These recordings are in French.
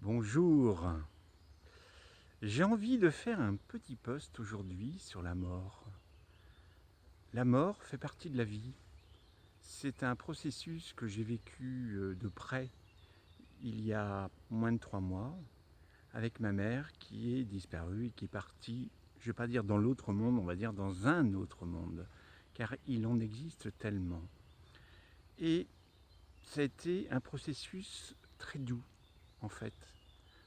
Bonjour, j'ai envie de faire un petit post aujourd'hui sur la mort. La mort fait partie de la vie. C'est un processus que j'ai vécu de près il y a moins de 3 mois avec ma mère qui est disparue et qui est partie, je ne vais pas dire dans l'autre monde, on va dire dans un autre monde, car il en existe tellement. Et ça a été un processus très doux en fait,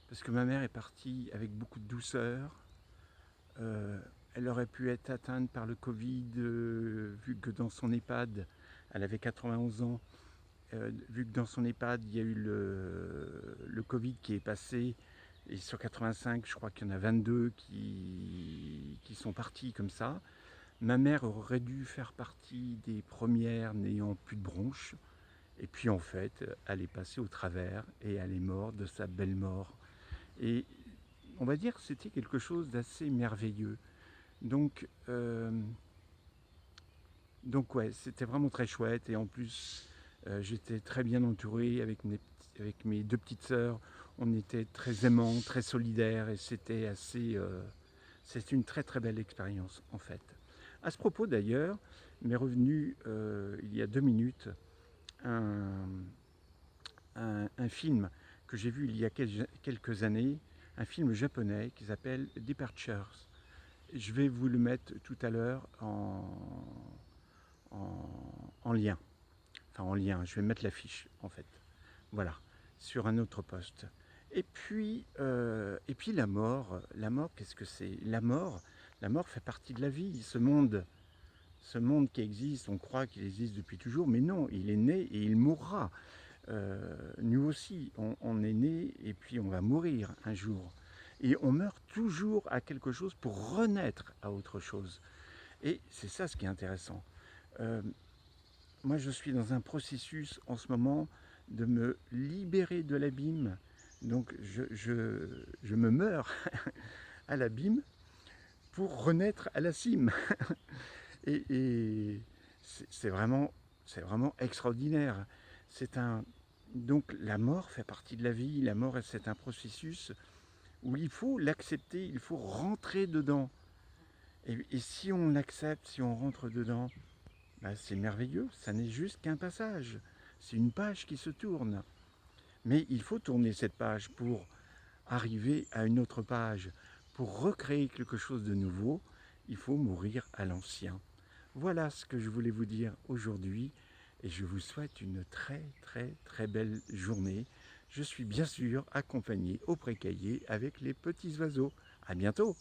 parce que ma mère est partie avec beaucoup de douceur. Elle aurait pu être atteinte par le Covid, vu que dans son EHPAD, elle avait 91 ans, vu que dans son EHPAD, il y a eu le Covid qui est passé, et sur 85, je crois qu'il y en a 22 qui sont partis comme ça. Ma mère aurait dû faire partie des premières n'ayant plus de bronches, et puis en fait, elle est passée au travers, et elle est morte de sa belle mort. Et on va dire que c'était quelque chose d'assez merveilleux. Donc, ouais, c'était vraiment très chouette. Et en plus, j'étais très bien entouré avec mes deux petites sœurs. On était très aimants, très solidaires. Et c'était assez... c'est une très très belle expérience, en fait. À ce propos, d'ailleurs, m'est revenu, il y a 2 minutes, un, un film que j'ai vu il y a quelques années, un film japonais qui s'appelle Departures. Je vais vous le mettre tout à l'heure en lien. Enfin en lien, je vais mettre l'affiche en fait. Voilà, sur un autre poste. Et puis la mort, qu'est-ce que c'est? La mort fait partie de la vie. Ce monde qui existe, on croit qu'il existe depuis toujours, mais non, il est né et il mourra. Nous aussi, on est né et puis on va mourir un jour. Et on meurt toujours à quelque chose pour renaître à autre chose. Et c'est ça ce qui est intéressant. Euh, Moi, je suis dans un processus en ce moment de me libérer de l'abîme. Donc, je me meurs à l'abîme pour renaître à la cime. Et c'est vraiment extraordinaire. C'est un, donc, la mort fait partie de la vie. La mort, c'est un processus où il faut l'accepter, il faut rentrer dedans. Et si on l'accepte, si on rentre dedans, bah, c'est merveilleux, ça n'est juste qu'un passage. C'est une page qui se tourne. Mais il faut tourner cette page pour arriver à une autre page. Pour recréer quelque chose de nouveau, il faut mourir à l'ancien. Voilà ce que je voulais vous dire aujourd'hui et je vous souhaite une très très très belle journée. Je suis bien sûr accompagné au pré-cahier avec les petits oiseaux. À bientôt!